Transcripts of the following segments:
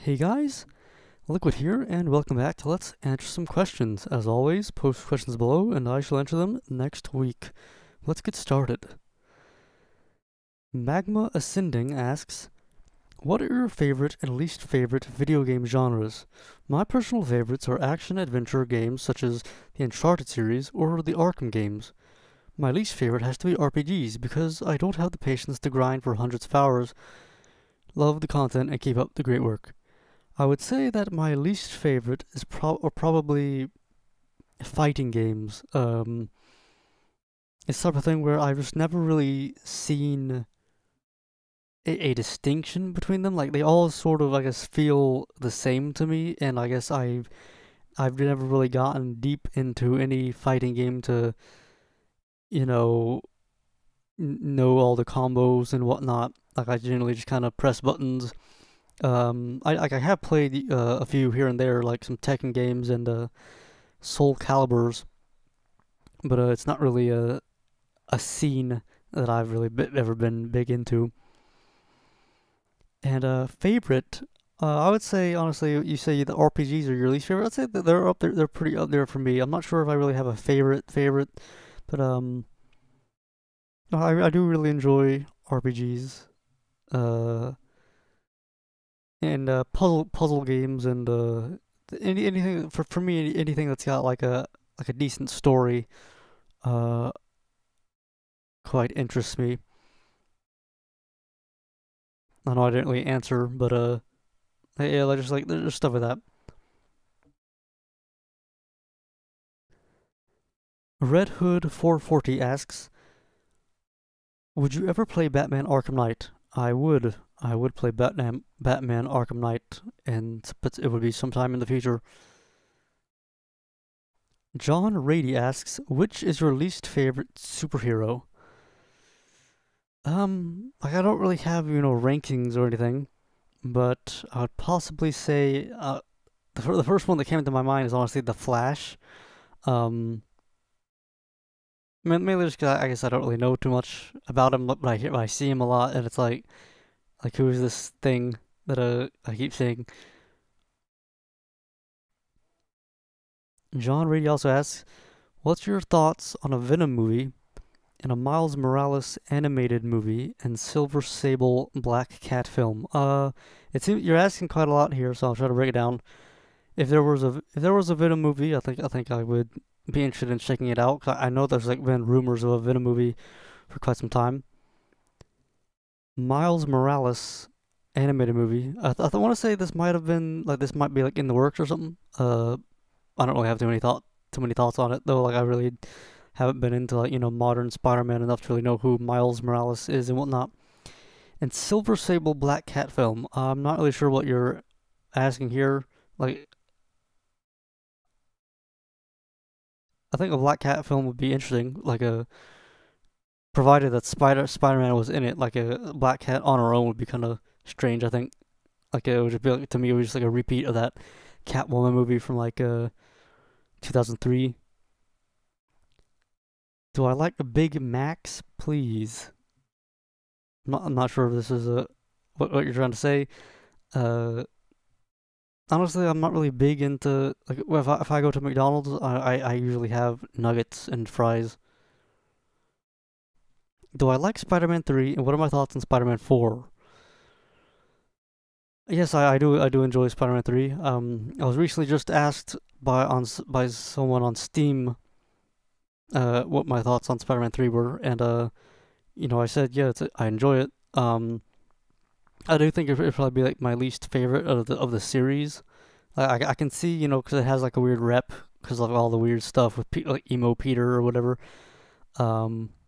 Hey guys, Liquid here, and welcome back to Let's Answer Some Questions. As always, post questions below, and I shall answer them next week. Let's get started. Magma Ascending asks, what are your favorite and least favorite video game genres? My personal favorites are action-adventure games such as the Uncharted series or the Arkham games. My least favorite has to be RPGs because I don't have the patience to grind for hundreds of hours, love the content, and keep up the great work. I would say that my least favorite is probably fighting games. It's the type of thing where I've just never really seen a distinction between them. Like they all sort of, I guess, feel the same to me, and I guess I've never really gotten deep into any fighting game to, you know, know all the combos and whatnot. Like I generally just kind of press buttons. I have played a few here and there, like some Tekken games and Soul Calibers, but it's not really a scene that I've really ever been big into. And favorite, I would say honestly, you say the RPGs are your least favorite. I'd say that they're up there. They're pretty up there for me. I'm not sure if I really have a favorite, but no, I do really enjoy RPGs. Uh, and puzzle games and anything for me, anything that's got like a decent story uh quite interests me. I know I didn't really answer, but yeah, there's just stuff with that. Red Hood 440 asks, would you ever play Batman Arkham Knight? I would. I would play Batman Arkham Knight, but it would be sometime in the future. John Rady asks, which is your least favorite superhero? Like I don't really have, rankings or anything, but I would possibly say the first one that came into my mind is honestly the Flash. Um, mainly just 'cause I guess I don't really know too much about him, but I see him a lot, and it's like who is this thing that I keep seeing? John Rady also asks, what's your thoughts on a Venom movie and a Miles Morales animated movie and Silver Sable Black Cat film? It seems you're asking quite a lot here, so I'll try to break it down. If there was a Venom movie, I think I would be interested in checking it out. 'Cause I know there's like been rumors of a Venom movie for quite some time. Miles Morales animated movie. I want to say this might have been like this might be like in the works or something. I don't really have too many thoughts on it though. Like I really haven't been into like modern Spider-Man enough to really know who Miles Morales is and whatnot. And Silver Sable Black Cat film. I'm not really sure what you're asking here. Like I think a Black Cat film would be interesting. Like a provided that Spider-Man was in it. Like a Black Cat on her own would be kind of strange. I think like it would just be like, to me it was just like a repeat of that Catwoman movie from like 2003. Do I like the Big Macs? Please. I'm not sure if this is what you're trying to say. Uh, Honestly, I'm not really big into like if I go to McDonald's, I usually have nuggets and fries. Do I like Spider-Man 3? And what are my thoughts on Spider-Man 4? Yes, I do enjoy Spider-Man 3. I was recently just asked by someone on Steam what my thoughts on Spider-Man 3 were, and I said yeah, I enjoy it. I do think it'd probably be like my least favorite of the series. I can see, because it has like a weird rep because of all the weird stuff with like emo Peter or whatever.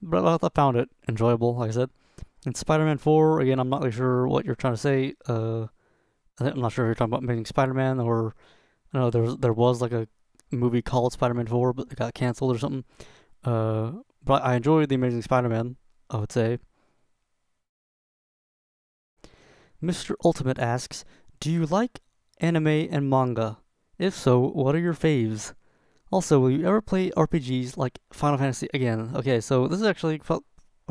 But I found it enjoyable, like I said. And Spider-Man 4, again, I'm not really sure what you're trying to say. I'm not sure if you're talking about Amazing Spider-Man or I know there was like a movie called Spider-Man 4, but it got canceled or something. But I enjoyed the Amazing Spider-Man, I would say. Mr. Ultimate asks, do you like anime and manga? If so, what are your faves? Also, will you ever play RPGs like Final Fantasy again? Okay, so this is actually I'm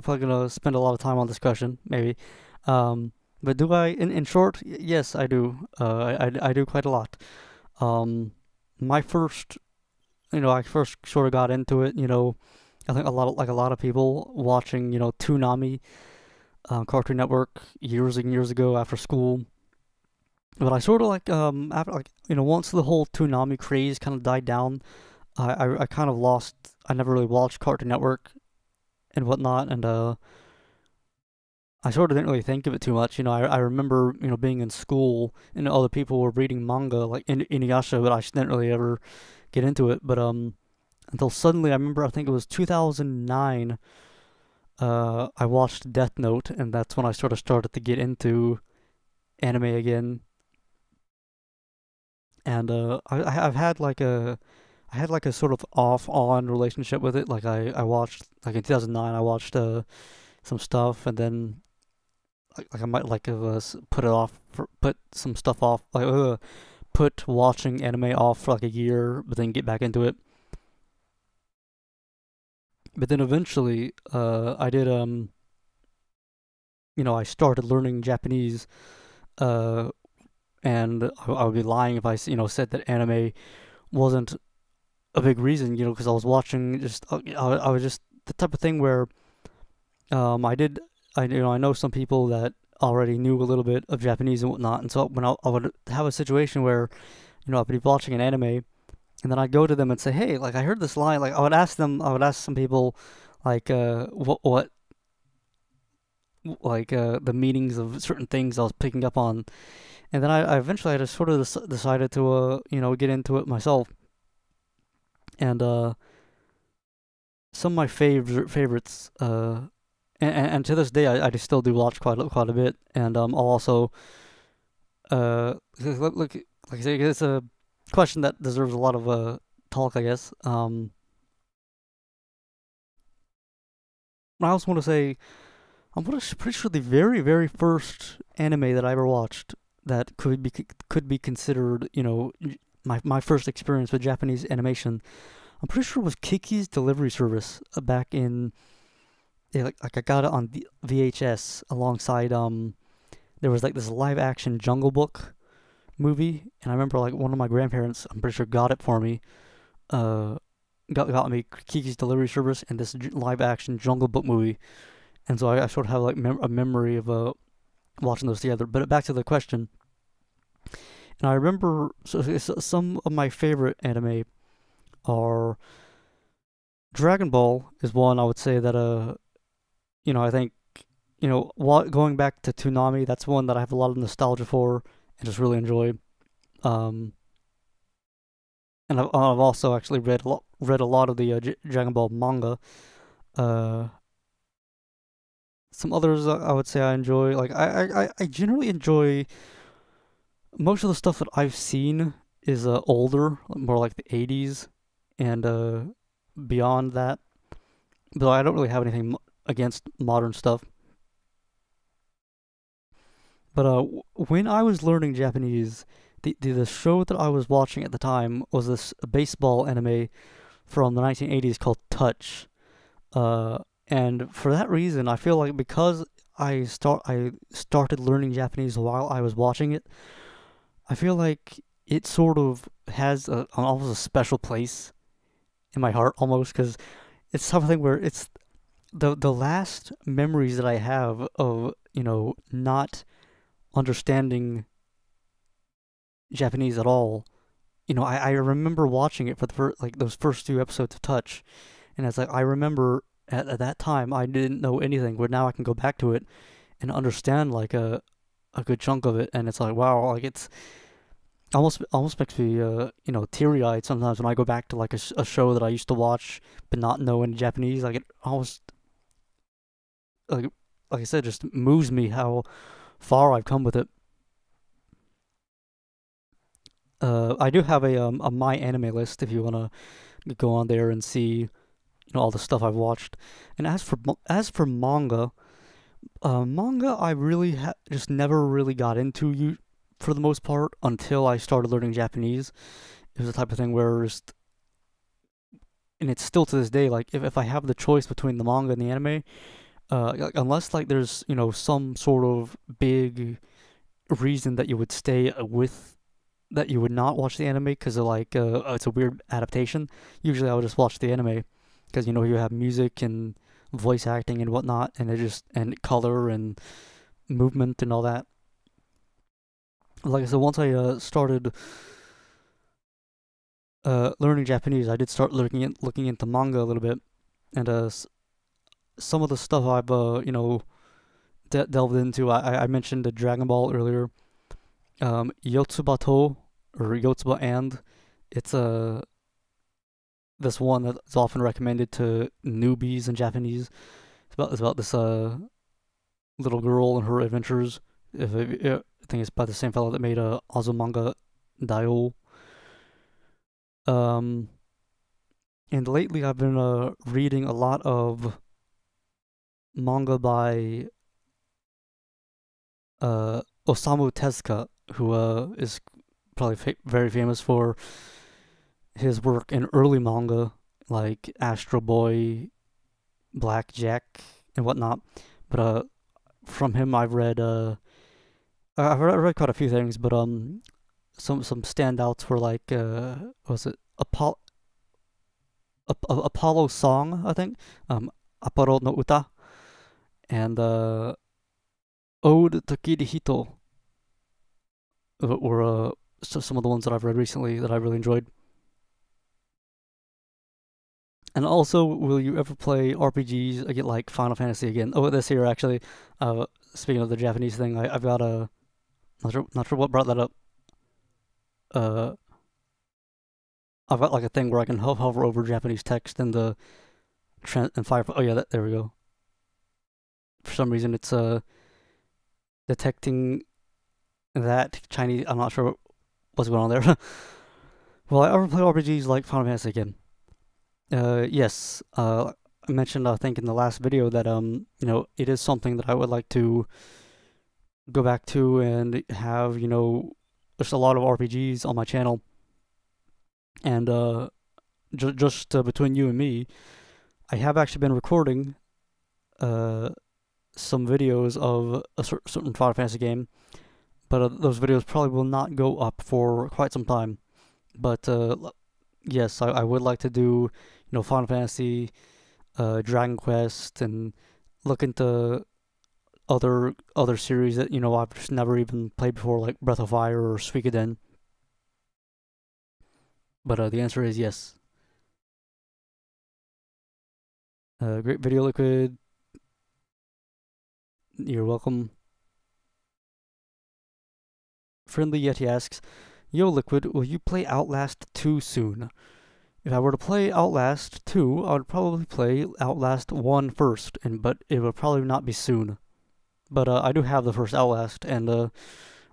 probably gonna spend a lot of time on discussion, maybe. Um, But do I? In short, yes, I do. I do quite a lot. Um, my first, I first sort of got into it. I think a lot of people watching, Toonami, Cartoon Network years and years ago after school. But I sort of after once the whole Toonami craze kind of died down, I kind of lost. I never really watched Cartoon Network and whatnot, and I sort of didn't really think of it too much. I remember being in school and other people were reading manga like Inuyasha, but I just didn't really ever get into it. But until suddenly, I remember I think it was 2009. I watched Death Note, and that's when I sort of started to get into anime again. And I've had I had like a sort of off-on relationship with it. Like I watched like in 2009, I watched some stuff, and then like I might like have put it off for put some stuff off like put watching anime off for like a year, but then get back into it. But then eventually, I did I started learning Japanese, uh, and I would be lying if I said that anime wasn't a big reason, because I was watching just I was just the type of thing where I did I know some people that already knew a little bit of Japanese and whatnot, and so when I would have a situation where I'd be watching an anime, and then I'd go to them and say, hey, like I heard this line, like I would ask some people like what like the meanings of certain things I was picking up on, and then I eventually I just sort of decided to get into it myself, and some of my favorites and to this day I just still do watch quite a bit, and I'll also look like I say it's a question that deserves a lot of talk, I guess. I also want to say pretty sure the very first anime that I ever watched that could be considered my first experience with Japanese animation. I'm pretty sure it was Kiki's Delivery Service back in like I got it on VHS alongside there was like this live action Jungle Book movie, and I remember like one of my grandparents, I'm pretty sure, got it for me. Uh, got me Kiki's Delivery Service and this live action Jungle Book movie, and so I sort of have like a memory of watching those together. But back to the question, and I remember some of my favorite anime are Dragon Ball is one I would say that I think going back to Toonami, that's one that I have a lot of nostalgia for and just really enjoy. Um, and I've also actually read a lot of the Dragon Ball manga. Uh, some others I would say I enjoy. Like I generally enjoy most of the stuff that I've seen is older, more like the 80s and beyond that. But I don't really have anything against modern stuff. But when I was learning Japanese, the show that I was watching at the time was this baseball anime from the 1980s called Touch. Uh, and for that reason, I feel like because I started learning Japanese while I was watching it, I feel like it sort of has almost a special place in my heart, almost, because it's something where it's the last memories that I have of not understanding Japanese at all. I remember watching it for the like those first two episodes of Touch, and it's like I remember at that time I didn't know anything, but now I can go back to it and understand like a good chunk of it, and it's like wow, like it's almost makes me teary eyed sometimes when I go back to like a show that I used to watch but not know any Japanese. Like it almost like I said, just moves me how far I've come with it. I do have a my anime list if you wanna go on there and see all the stuff I've watched. And as for manga, manga I really just never really got into you for the most part until I started learning Japanese. It was the type of thing where just, and it's still to this day, like if I have the choice between the manga and the anime, like, unless like there's some sort of big reason that you would stay with that you would not watch the anime because like it's a weird adaptation. Usually I would just watch the anime because you have music and voice acting and whatnot, and and color and movement and all that. Like I said, once I started learning Japanese, I did start looking into manga a little bit, and some of the stuff I've delved into. I mentioned the Dragon Ball earlier. Yotsuba or Yotsuba and it's this one that's often recommended to newbies in Japanese. It's about this little girl and her adventures. I think it's by the same fellow that made Azumanga Daioh. Um, and lately I've been reading a lot of manga by Osamu Tezuka, who is probably very famous for his work in early manga like Astro Boy, Black Jack, and whatnot. But from him I've read quite a few things, but some standouts were like was it Apollo Song, I think, Apollo no Uta, and Ode to Kirihito were some of the ones that I've read recently that I really enjoyed. And also, will you ever play RPGs again, like Final Fantasy again? Oh, this year actually. Speaking of the Japanese thing, I've got a not sure what brought that up. Uh, I've got like a thing where I can hover over Japanese text in the and fire. Oh yeah, there we go. For some reason, it's detecting that Chinese. I'm not sure what's going on there. Will I ever play RPGs like Final Fantasy again? Yes. I mentioned I think in the last video that it is something that I would like to go back to and have just a lot of RPGs on my channel. And just between you and me, I have actually been recording some videos of a certain Final Fantasy game, but those videos probably will not go up for quite some time. But yes, I would like to do Final Fantasy, Dragon Quest, and look into other series that I've just never even played before, like Breath of Fire or Suikoden. But the answer is yes. Great video, Liquid. You're welcome. Friendly Yeti asks, "Yo, Liquid, will you play Outlast 2 soon?" If I were to play Outlast 2, I would probably play Outlast 1 first, but it would probably not be soon. But I do have the first Outlast, and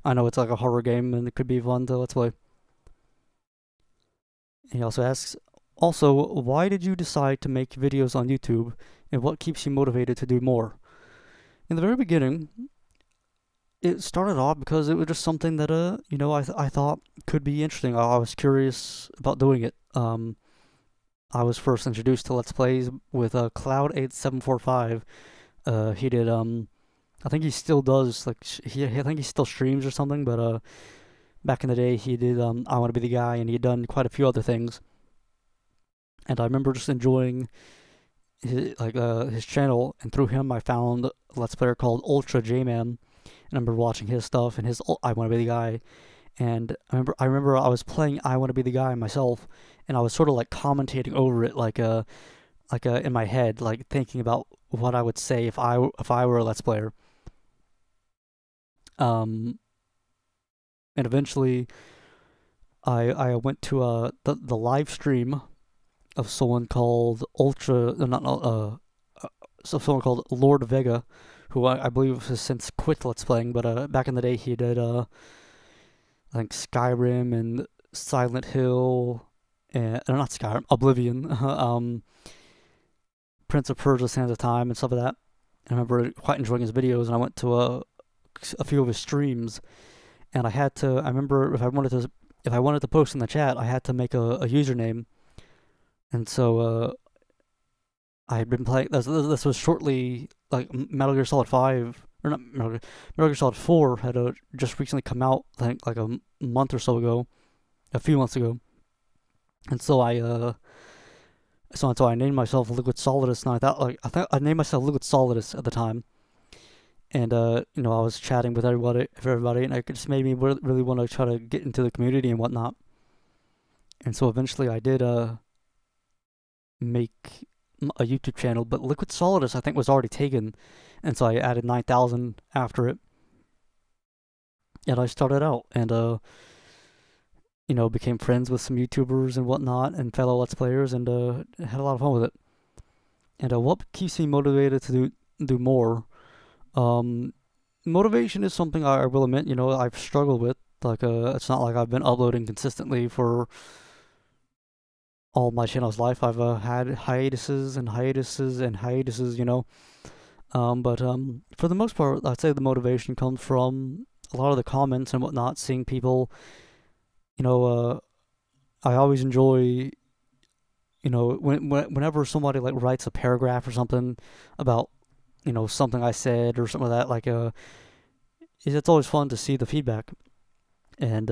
I know it's like a horror game, and it could be fun to let's play. He also asks, why did you decide to make videos on YouTube, and what keeps you motivated to do more? In the very beginning, it started off because it was just something that I thought could be interesting. I was curious about doing it. I was first introduced to Let's Plays with Cloud8745. He did I think he still does, like I think he still streams or something, but back in the day he did I Want to Be the Guy, and he had done quite a few other things. And I remember just enjoying his channel, and through him I found a Let's Player called Ultra J-Man. And I remember watching his stuff and his I Want to Be the Guy. And I remember I was playing I Want to Be the Guy myself, and I was sort of like commentating over it, like in my head, like thinking about what I would say if I were a Let's Player. And eventually, I went to the live stream of someone called someone called Lord Vega, who I believe has since quit Let's Playing, but back in the day he did I think Skyrim and Silent Hill, and not Skyrim, Oblivion, Prince of Persia: Sands of Time, and stuff like that. And I remember quite enjoying his videos, and I went to a few of his streams, and I remember if I wanted to post in the chat, I had to make a username. And so I had been playing. This was shortly like Metal Gear Solid 5 or not Metal Gear Solid 4 had just recently come out. I think like a month or so ago, a few months ago, and so I named myself Liquid Solidus, and I thought like I think I named myself Liquid Solidus at the time, and I was chatting with everybody, and it just made me really want to try to get into the community and whatnot. And so eventually I did make a YouTube channel, but Liquid Solidus I think was already taken, and so I added 9,000 after it, and I started out and became friends with some YouTubers and whatnot and fellow Let's Players, and had a lot of fun with it. And what keeps me motivated to do more? Motivation is something I will admit, I've struggled with. Like, it's not like I've been uploading consistently for all my channel's life. I've had hiatuses and hiatuses and hiatuses, but for the most part, I'd say the motivation comes from a lot of the comments and whatnot, seeing people, I always enjoy, whenever somebody like writes a paragraph or something about, something I said or something like that, like, it's always fun to see the feedback. And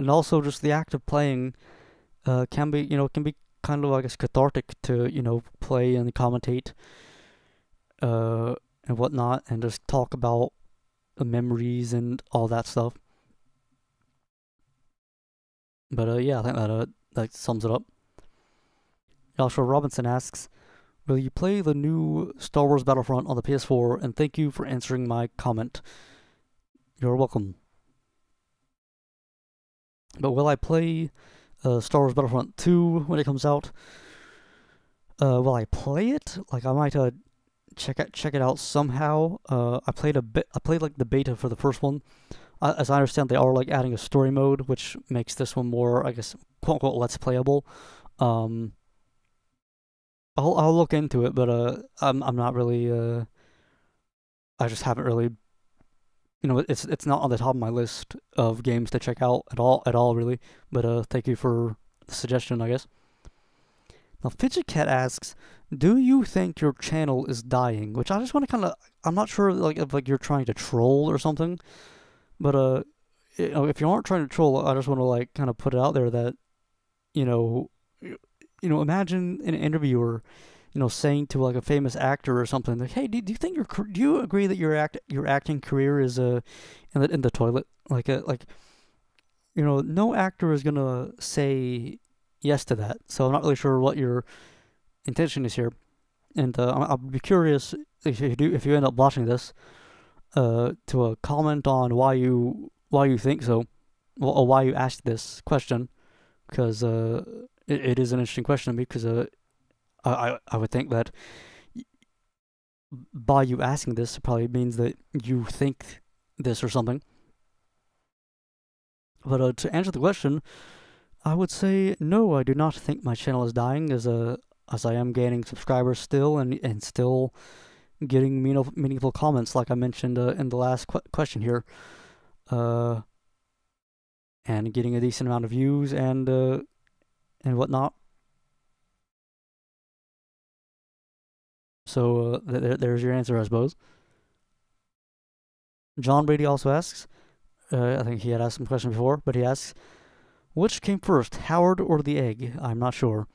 also just the act of playing can be kind of, I guess, cathartic to, play and commentate and whatnot, and just talk about the memories and all that stuff. But yeah, I think that sums it up. Joshua Robinson asks, will you play the new Star Wars Battlefront on the PS4? And thank you for answering my comment. You're welcome. But will I play Star Wars Battlefront 2 when it comes out? Will I play it? Like, I might check it out somehow. I played like the beta for the first one. As I understand, they are like adding a story mode, which makes this one more, I guess, quote unquote, let's playable. I'll look into it, but I'm not really. I just haven't really. It's not on the top of my list of games to check out at all really. But thank you for the suggestion, I guess. Now, Fidget Cat asks, do you think your channel is dying? Which I just want to I'm not sure, like, if like you're trying to troll or something. But if you aren't trying to troll, I just want to like kind of put it out there that, imagine an interviewer, saying to like a famous actor or something, like, hey, do you agree that your acting career is in the toilet? Like no actor is gonna say yes to that. So I'm not really sure what your intention is here, and I'll be curious if you end up watching this. To comment on why you think so, or why you asked this question, because it is an interesting question to me. Because I would think that by you asking this, it probably means that you think this or something. But to answer the question, I would say no. I do not think my channel is dying, as I am gaining subscribers still, and still getting meaningful comments, like I mentioned in the last question here, and getting a decent amount of views and whatnot. So there's your answer, I suppose. John Brady also asks, I think he had asked some questions before, but he asks, which came first, Howard or the egg? I'm not sure.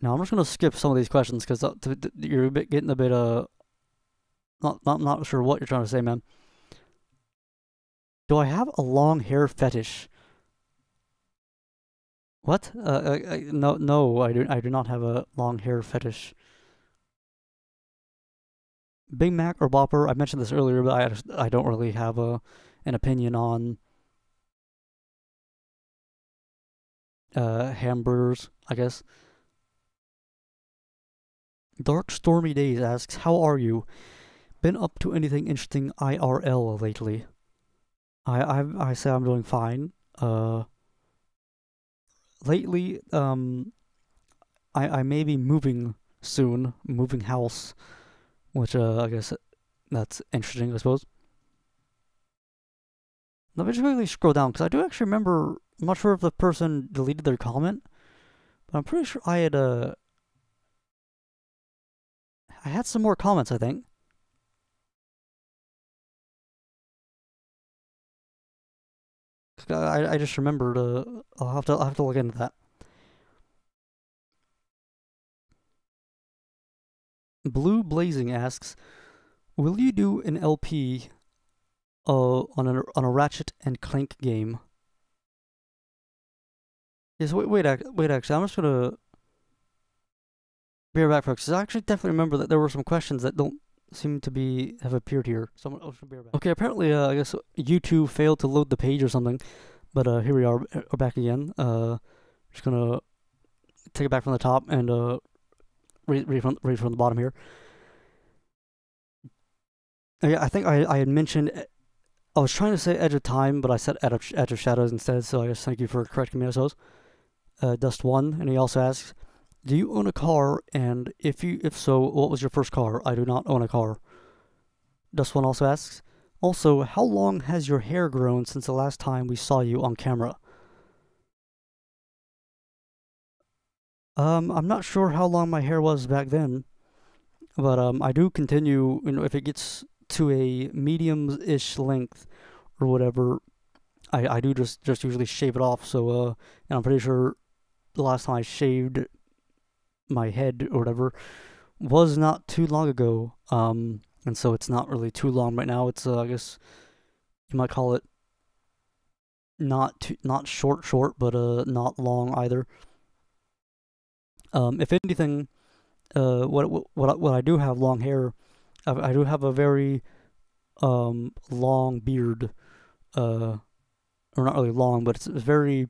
Now, I'm just going to skip some of these questions because you're getting a bit not sure what you're trying to say, man. Do I have a long hair fetish? What? No, I do not have a long hair fetish. Big Mac or Bopper? I mentioned this earlier, but I don't really have an opinion on hamburgers, I guess. Dark Stormy Days asks, how are you? Been up to anything interesting IRL lately? I say I'm doing fine. Lately, I may be moving soon, moving house, which I guess that's interesting, I suppose. Let me just quickly scroll down, because I do actually remember, I'm not sure if the person deleted their comment, but I'm pretty sure I had I had some more comments, I think. I just remembered. I'll have to look into that. Blue Blazing asks, "Will you do an LP on a Ratchet and Clank game?" Yes. Wait. Actually, I'm just gonna be right back, folks. 'Cause I actually definitely remember that there were some questions that don't seem to have appeared here. Someone else should be right back. Okay. Apparently, I guess YouTube failed to load the page or something. But here we are. We're back again. Just gonna take it back from the top and read from the bottom here. Yeah, I think I had mentioned. I was trying to say Edge of Time, but I said Edge of Shadows instead. So I guess thank you for correcting me, I suppose. Dust1, and he also asks, "Do you own a car? And if so, what was your first car?" I do not own a car. Dust1 also asks, "Also, how long has your hair grown since the last time we saw you on camera?" I'm not sure how long my hair was back then, but I do continue. If it gets to a medium-ish length or whatever, I do just usually shave it off. So and I'm pretty sure the last time I shaved my head or whatever was not too long ago. And so it's not really too long right now. It's I guess you might call it not short, but not long either. If anything, what I do have long hair. I do have a very long beard. Or not really long, but it's very.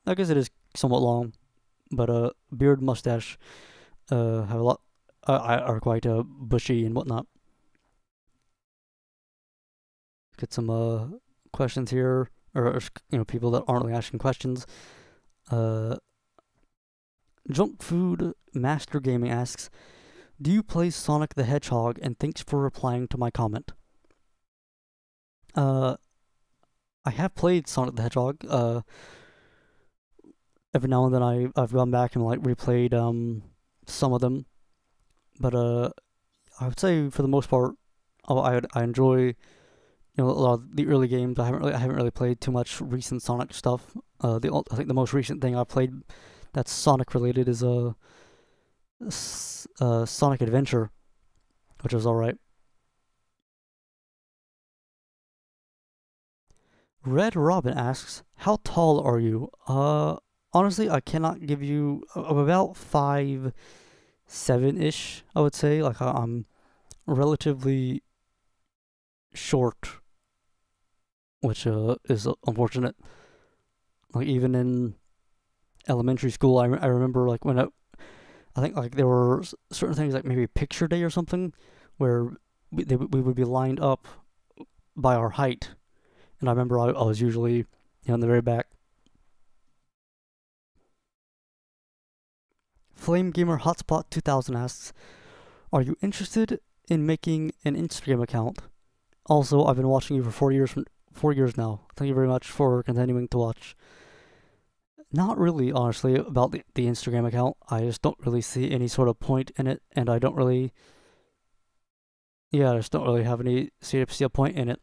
I guess it is somewhat long, but beard, mustache, have a lot. Are quite bushy and whatnot. Get some questions here, or people that aren't really asking questions. Junk Food Master Gaming asks, "Do you play Sonic the Hedgehog?" And thanks for replying to my comment. I have played Sonic the Hedgehog. Every now and then I've gone back and like replayed some of them, but I would say for the most part, I enjoy a lot of the early games. I haven't really played too much recent Sonic stuff. I think the most recent thing I've played that's Sonic related is Sonic Adventure, which was alright. Red Robin asks, "How tall are you?" Honestly, I cannot give you. I'm about 5'7" ish. I would say like I'm relatively short, which is unfortunate. Like even in elementary school, I remember like when I think like there were certain things like maybe picture day or something where we would be lined up by our height, and I remember I was usually in the very back. Flame Gamer Hotspot 2000 asks, "Are you interested in making an Instagram account? Also, I've been watching you for 4 years now. Thank you very much for continuing to watch." Not really, honestly, about the Instagram account. I just don't really see any sort of point in it, and I just don't really have any see a point in it.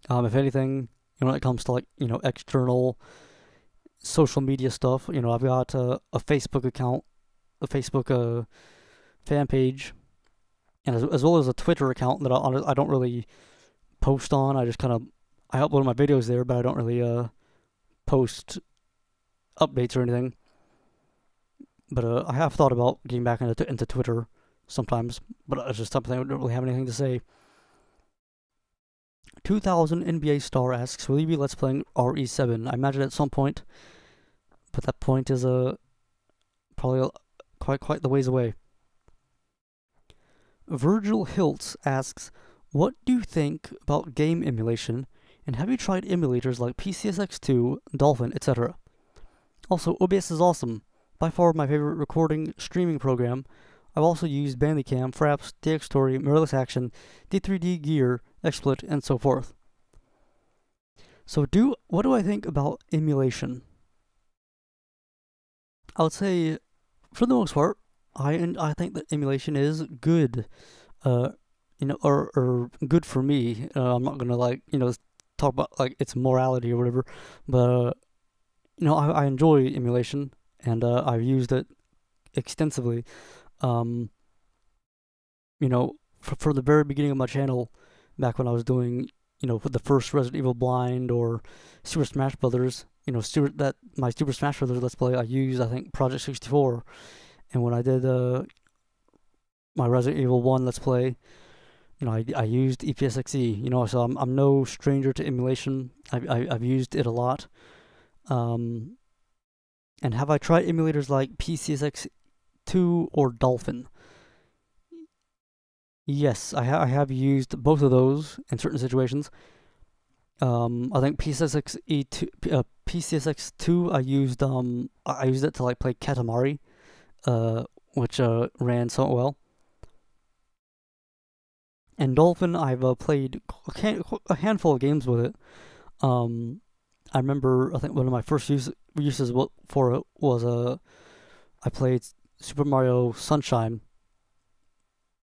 If anything, when it comes to like external social media stuff, I've got a Facebook account, a Facebook fan page, and as well as a Twitter account that I don't really post on. I just I upload my videos there, but I don't really post updates or anything. But I have thought about getting back into Twitter sometimes, but it's just something I don't really have anything to say. 2000 NBA Star asks, "Will you be Let's Playing RE7?" I imagine at some point, but that point is probably quite the ways away. Virgil Hiltz asks, "What do you think about game emulation, and have you tried emulators like PCSX2, Dolphin, etc.? Also, OBS is awesome. By far my favorite recording streaming program. I've also used Bandicam, Fraps, DxTory, Mirrorless Action, D3D Gear, XSplit, and so forth." So what do I think about emulation? I would say, for the most part, I think that emulation is good. Uh, or good for me. I'm not gonna like talk about like its morality or whatever, but I enjoy emulation, and I've used it extensively. Um, for the very beginning of my channel, back when I was doing, with the first Resident Evil Blind or Super Smash Brothers, my Super Smash Brothers Let's Play, I used, I think, Project 64. And when I did my Resident Evil 1 Let's Play, I used EPSXE, so I'm no stranger to emulation. I've used it a lot. And have I tried emulators like PCSX2 or Dolphin? Yes, I have used both of those in certain situations. I think PCSX2 I used it to like play Katamari, which ran somewhat well. And Dolphin, I've played a handful of games with it. I remember, I think one of my first uses for it was I played Super Mario Sunshine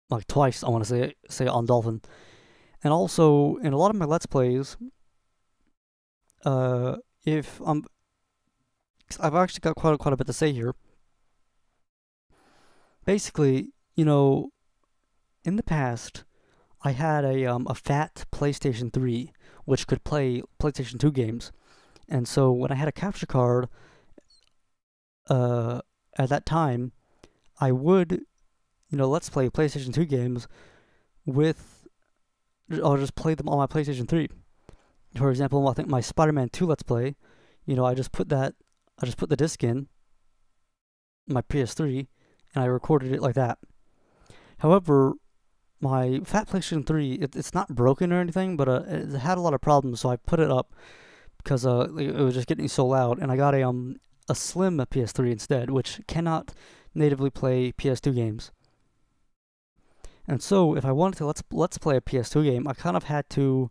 like twice. I want to say on Dolphin, and also in a lot of my Let's Plays, if I've actually got quite a bit to say here. Basically, in the past, I had a fat PlayStation 3 which could play PlayStation 2 games. And so when I had a capture card, at that time, I would, let's play PlayStation 2 games I'll just play them on my PlayStation 3. For example, I think my Spider-Man 2 Let's Play, I just put the disc in my PS3 and I recorded it like that. However, my fat PlayStation 3, it's not broken or anything, but it had a lot of problems, so I put it up because it was just getting so loud, and I got a slim PS3 instead, which cannot natively play PS2 games. And so, if I wanted to let's play a PS2 game, I kind of had to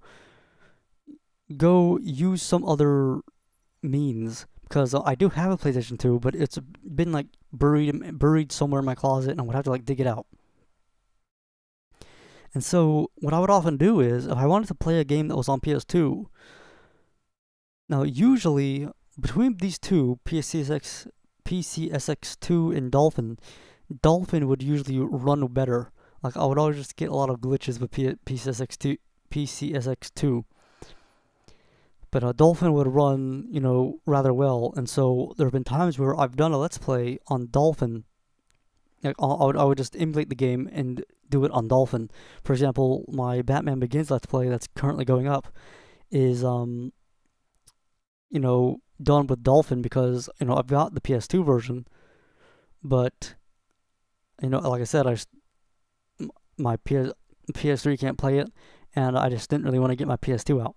go use some other means, because I do have a PlayStation 2, but it's been like buried somewhere in my closet, and I would have to like dig it out. And so, what I would often do is, if I wanted to play a game that was on PS2, now usually between these two, PCSX2 and Dolphin would usually run better. Like I would always just get a lot of glitches with PCSX2. But Dolphin would run, rather well. And so there have been times where I've done a Let's Play on Dolphin. Like I would just emulate the game and do it on Dolphin. For example, my Batman Begins Let's Play that's currently going up is done with Dolphin because I've got the PS2 version, but like I said, my PS3 can't play it, and I just didn't really want to get my PS2 out.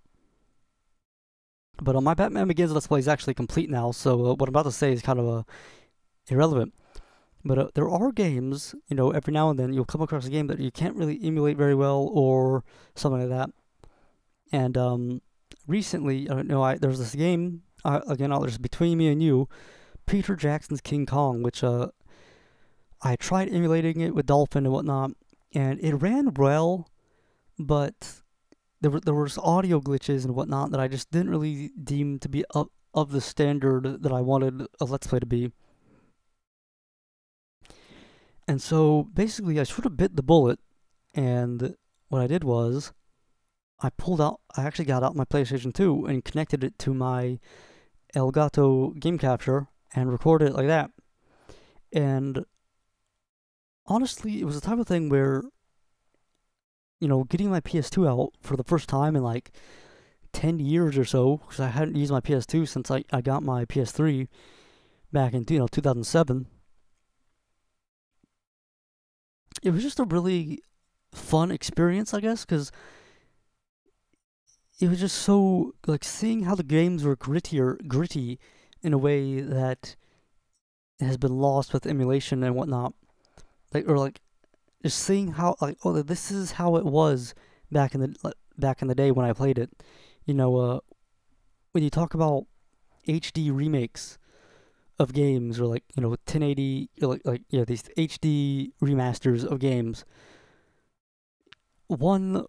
But my Batman Begins Let's Play is actually complete now, so what I'm about to say is kind of irrelevant. But there are games, every now and then you'll come across a game that you can't really emulate very well or something like that. And recently, there's this game, again, just between me and you, Peter Jackson's King Kong, which I tried emulating it with Dolphin and whatnot, and it ran well, but there was audio glitches and whatnot that I just didn't really deem to be up of the standard that I wanted a Let's Play to be. And so basically I sort of bit the bullet, and what I did was I actually got out my PlayStation 2 and connected it to my Elgato game capture and recorded it like that. And honestly, it was the type of thing where, getting my PS2 out for the first time in like 10 years or so, because I hadn't used my PS2 since I got my PS3 back in 2007. It was just a really fun experience, I guess, because it was just so, like, seeing how the games were gritty in a way that has been lost with emulation and whatnot. Just seeing how, this is how it was back in the day when I played it. When you talk about HD remakes of games, or like 1080, like these HD remasters of games. One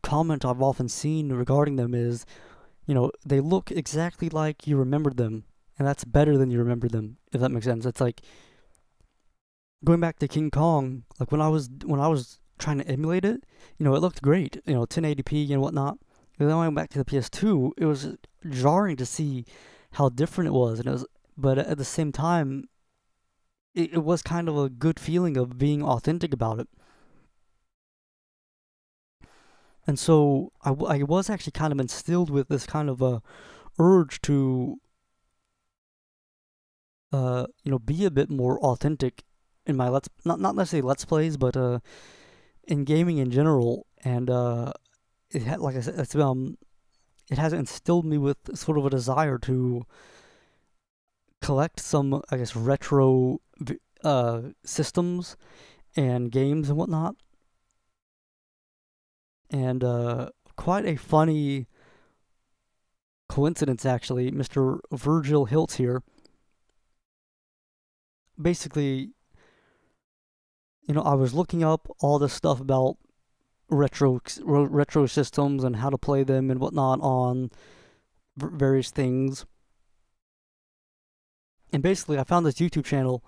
comment I've often seen regarding them is, they look exactly like you remembered them, and that's better than you remembered them, if that makes sense. It's like going back to King Kong, like when I was trying to emulate it, it looked great, 1080p and whatnot. And then when I went back to the PS2, it was jarring to see how different it was, but at the same time, it was kind of a good feeling of being authentic about it. And so I was actually kind of instilled with this kind of a urge to be a bit more authentic in my not necessarily let's plays, but in gaming in general. And it had, like I said, it has instilled me with sort of a desire to collect some, I guess, retro systems and games and whatnot. And quite a funny coincidence, actually. Mr. Virgil Hilt here. Basically, I was looking up all this stuff about retro systems and how to play them and whatnot on various things. And basically, I found this YouTube channel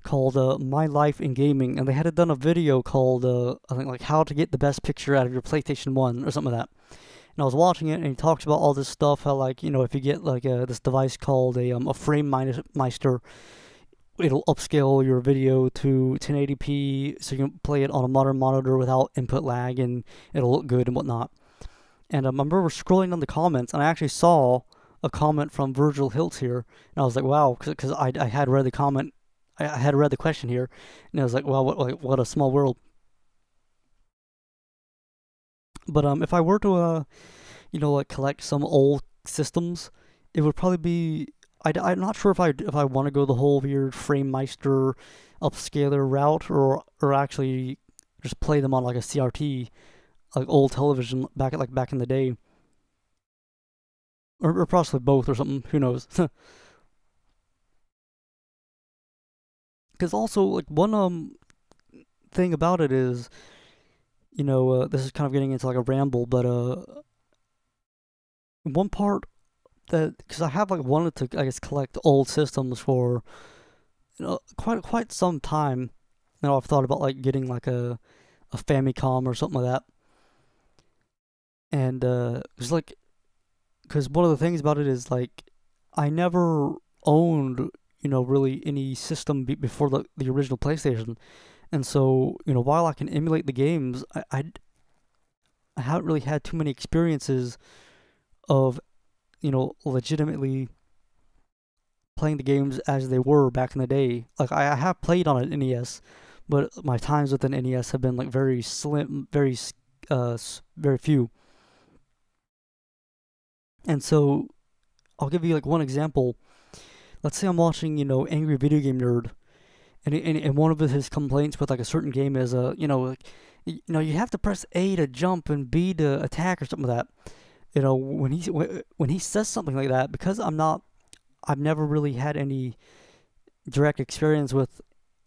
called My Life in Gaming, and they had done a video called I think like how to get the best picture out of your PlayStation 1 or something like that. And I was watching it, and he talks about all this stuff, how like if you get like this device called a Frame Meister, it'll upscale your video to 1080p so you can play it on a modern monitor without input lag, and it'll look good and whatnot. And I remember scrolling on the comments, and I actually saw a comment from Virgil Hilt here, and I was like, wow, because I had read the comment, I had read the question here, and I was like, wow, what a small world. But if I were to like collect some old systems, it would probably be, I'm not sure if I want to go the whole weird Frame Meister upscaler route, or actually just play them on like a CRT, like old television back in the day, or possibly both or something. Who knows? Because also, like, one thing about it is, this is kind of getting into like a ramble, but one part that, because I have like wanted to, I guess, collect old systems for quite some time. I've thought about like getting like a Famicom or something like that, and it's like, because one of the things about it is like I never owned really any system before the original PlayStation, and so while I can emulate the games, I haven't really had too many experiences of legitimately playing the games as they were back in the day. Like I have played on an NES, but my times with an NES have been like very slim, very few. And so I'll give you like one example. Let's say I'm watching, Angry Video Game Nerd, and one of his complaints with like a certain game is you have to press A to jump and B to attack or something like that. When he says something like that, because I've never really had any direct experience with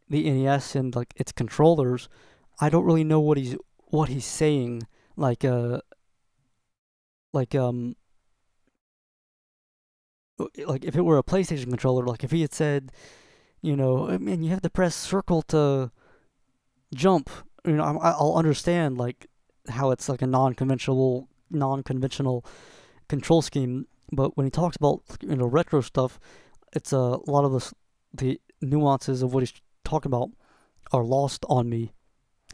the NES and like its controllers, I don't really know what he's saying. Like if it were a PlayStation controller, like if he had said, I mean, you have to press circle to jump, I'll understand like how it's like a non-conventional control scheme. But when he talks about retro stuff, it's a lot of the nuances of what he's talking about are lost on me,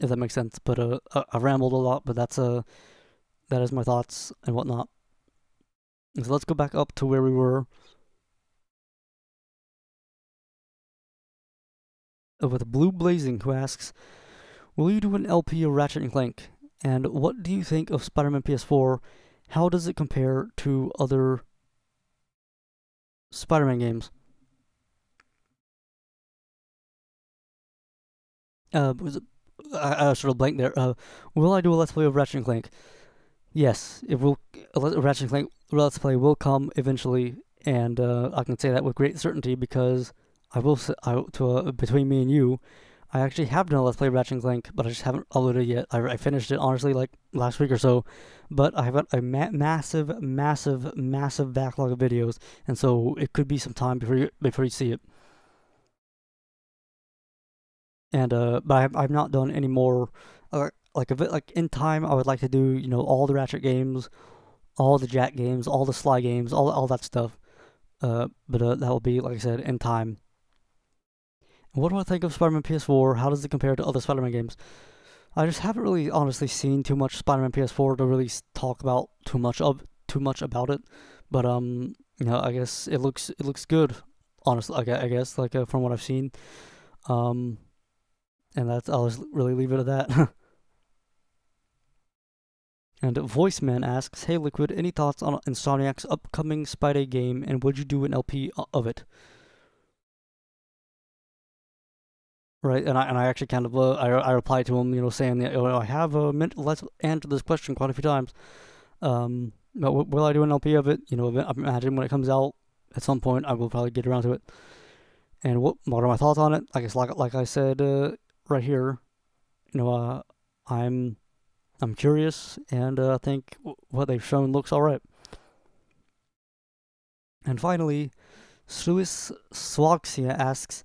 if that makes sense. But I rambled a lot, but that is my thoughts and whatnot. So let's go back up to where we were with Blue Blazing, who asks, will you do an LP of Ratchet and Clank? And what do you think of Spider-Man PS4? How does it compare to other Spider-Man games? I sort of blanked there. Will I do a Let's Play of Ratchet and Clank? Yes, it will. Ratchet and Clank Let's Play will come eventually, and I can say that with great certainty because I will say, between me and you, I actually have done a Let's Play Ratchet Clank, but I just haven't uploaded it yet. I finished it, honestly, like, last week or so, but I have a massive, massive, massive backlog of videos, and so it could be some time before you see it. And, but I've not done any more, like, a bit, like, in time, I would like to do, you know, all the Ratchet games, all the Jack games, all the Sly games, all that stuff. But that will be, like I said, in time. What do I think of Spider-Man PS4? How does it compare to other Spider-Man games? I just haven't really honestly seen too much Spider-Man PS4 to really talk about too much about it. But you know, I guess it looks good. Honestly, I guess like from what I've seen. Um, and I'll just really leave it at that. And Voiceman asks, "Hey Liquid, any thoughts on Insomniac's upcoming Spidey game, and would you do an LP of it?" Right, and I actually kind of I replied to him, you know, saying that, I have let's answer this question quite a few times. But will I do an LP of it? You know, I imagine when it comes out at some point, I will probably get around to it. And what are my thoughts on it? I guess like I said right here, you know, I'm curious, and I think what they've shown looks all right. And finally, Lewislocks asks,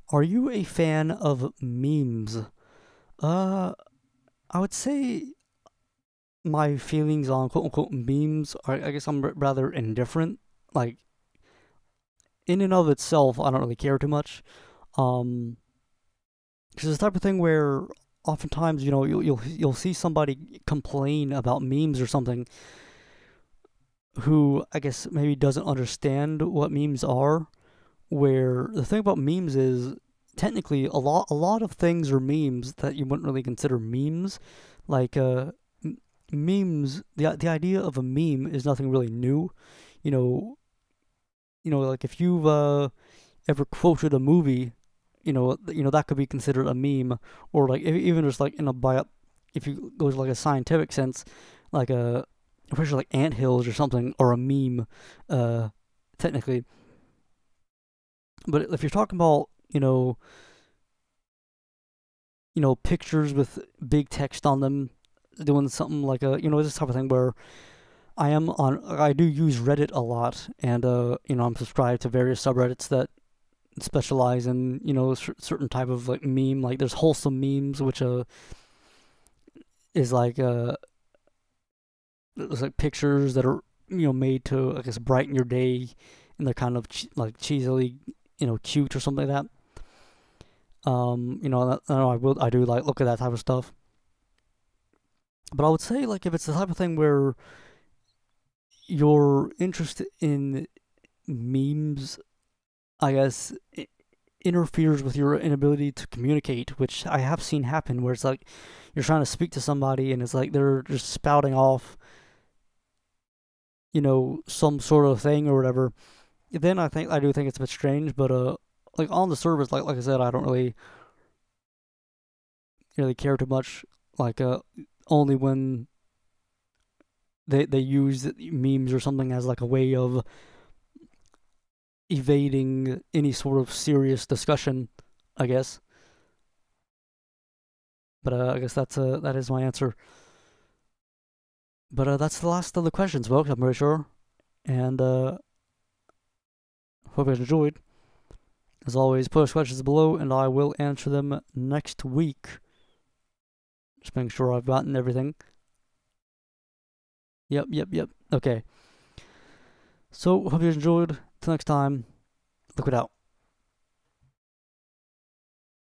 "Are you a fan of memes?" I would say my feelings on quote unquote memes are, I guess I'm rather indifferent. Like, in and of itself, I don't really care too much. Because it's the type of thing where oftentimes, you know, you'll see somebody complain about memes or something who I guess maybe doesn't understand what memes are. Where the thing about memes is technically a lot of things are memes that you wouldn't really consider memes. Like memes, the idea of a meme is nothing really new. You know, like if you've ever quoted a movie, that could be considered a meme, or like even just like in a if you go to like a scientific sense, like especially like anthills or something, or a meme, technically. But if you're talking about, pictures with big text on them, doing something like this type of thing where I do use Reddit a lot, and I'm subscribed to various subreddits that specialize in certain type of like meme. Like there's wholesome memes, which is like it's like pictures that are made to, I guess, brighten your day, and they're kind of like cheesily cute or something like that. I do like look at that type of stuff. But I would say, like, if it's the type of thing where you're interested in memes, I guess it interferes with your inability to communicate, which I have seen happen, where it's like you're trying to speak to somebody and it's like they're just spouting off, some sort of thing or whatever. Then I do think it's a bit strange, but like on the surface, like I said, I don't really care too much. Like only when they use memes or something as like a way of evading any sort of serious discussion, I guess. But I guess that is my answer. But that's the last of the questions, folks. I'm pretty sure, and hope you enjoyed. As always, put your questions below, and I will answer them next week. Just making sure I've gotten everything. Yep. Okay. So, hope you enjoyed. Till next time, Liquid out.